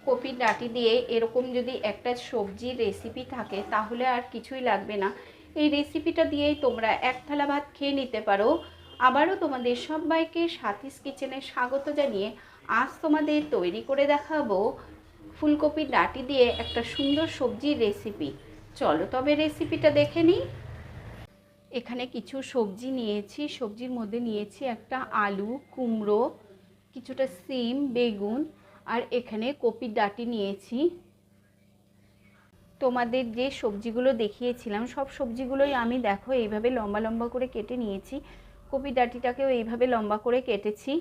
কপির ডাঁটি দিয়ে এরকম যদি একটা সবজির রেসিপি থাকে তাহলে আর কিছুই লাগবে না। এই রেসিপিটা দিয়েই তোমরা এক থালা ভাত খেয়ে নিতে পারো। আবারও তোমাদের সবাইকে সাথীস কিচেনে স্বাগত জানিয়ে আজ তোমাদের তৈরি করে দেখাবো ফুলকপির ডাঁটি দিয়ে একটা সুন্দর সবজির রেসিপি। চলো তবে রেসিপিটা দেখে নিই। এখানে কিছু সবজি নিয়েছি। সবজির মধ্যে নিয়েছি একটা আলু, কুমড়ো, কিছুটা সিম, বেগুন, আর এখানে কপির ডাঁটি নিয়েছি। তোমাদের যে সবজিগুলো দেখিয়েছিলাম সব সবজিগুলোই আমি দেখো এইভাবে লম্বা লম্বা করে কেটে নিয়েছি। কপির ডাঁটিটাকেও এইভাবে লম্বা করে কেটেছি।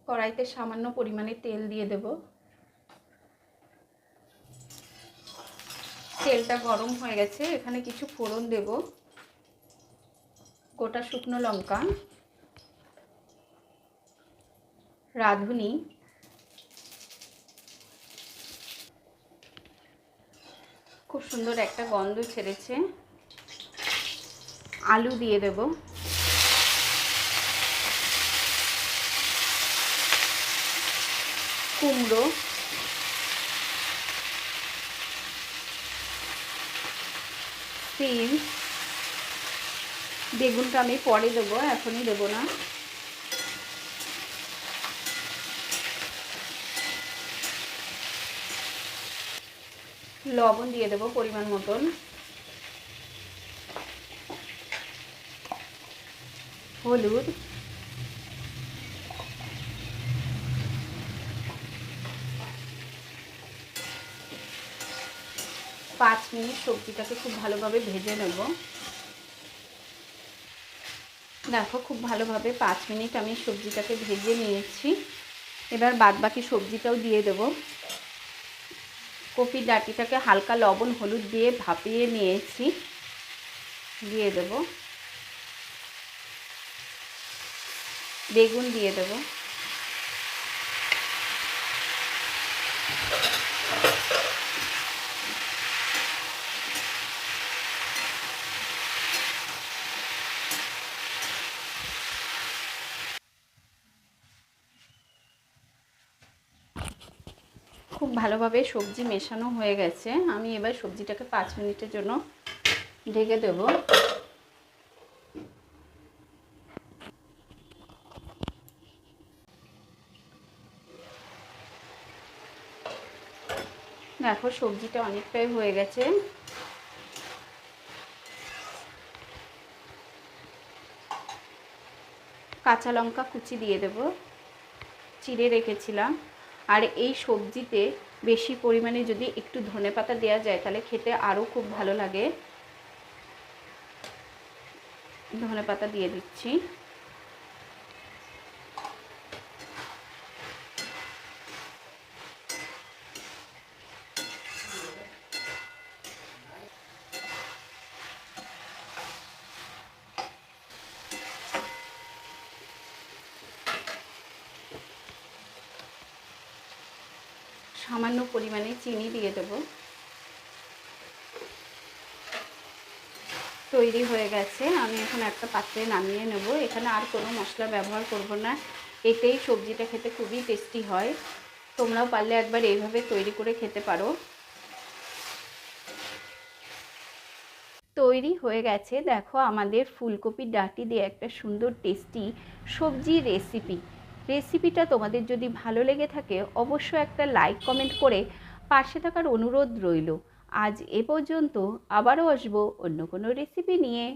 কড়াইতে সামান্য পরিমাণে তেল দিয়ে দেব। তেলটা গরম হয়ে গেছে, এখানে কিছু ফোড়ন দেব। গোটা শুকনো লঙ্কা, রাঁধুনি, খুব সুন্দর একটা গন্ধ ছেড়েছে। আলু দিয়ে দেব। কুমড়ো, সিম, বেগুনটা আমি পরে দেবো, এখনই দেবো না। লবণ দিয়ে দেবো পরিমাণ মতন। হলুদ, 5 মিনিট সবজিটাকে খুব ভালোভাবে ভেজে নেব। দেখো খুব ভালোভাবে 5 মিনিট আমি সবজিটাকে ভেজে নিয়েছি। এবার বাদবাকি সবজিটাও দিয়ে দেব। কপির ডাঁটিটাকে হালকা লবণ হলুদ দিয়ে ভাপিয়ে নিয়েছি, দিয়ে দেব। বেগুন দিয়ে দেব। খুব ভালোভাবে সবজি মেশানো হয়ে গেছে। আমি এবার সবজিটাকে 5 মিনিটের জন্য ঢেকে দেব। দেখো সবজিটা অনেকটাই হয়ে গেছে। কাঁচা লঙ্কা কুচি দিয়ে দেব, চিড়ে রেখেছিলাম। আর এই সবজিতে বেশি পরিমাণে যদি একটু ধনেপাতা দেওয়া যায় তাহলে খেতে আরও খুব ভালো লাগে। ধনেপাতা দিয়ে দিচ্ছি। সামান্য পরিমাণে চিনি দিয়ে দেব। তৈরি হয়ে গেছে। আমি এখন একটা পাত্রে নামিয়ে নেব। এখানে আর কোনো মশলা ব্যবহার করব না। এতেই সবজিটা খেতে খুবই টেস্টি হয়। তোমরাও পারলে একবার এইভাবে তৈরি করে খেতে পারো। তৈরি হয়ে গেছে দেখো আমাদের ফুলকপির ডাঁটি দিয়ে একটা সুন্দর টেস্টি সবজি রেসিপিটা তোমাদের যদি ভালো লেগে থাকে অবশ্যই একটা লাইক কমেন্ট করে পাশে থাকার অনুরোধ রইল। আজ এ পর্যন্ত, আবারও আসবো অন্য কোনো রেসিপি নিয়ে।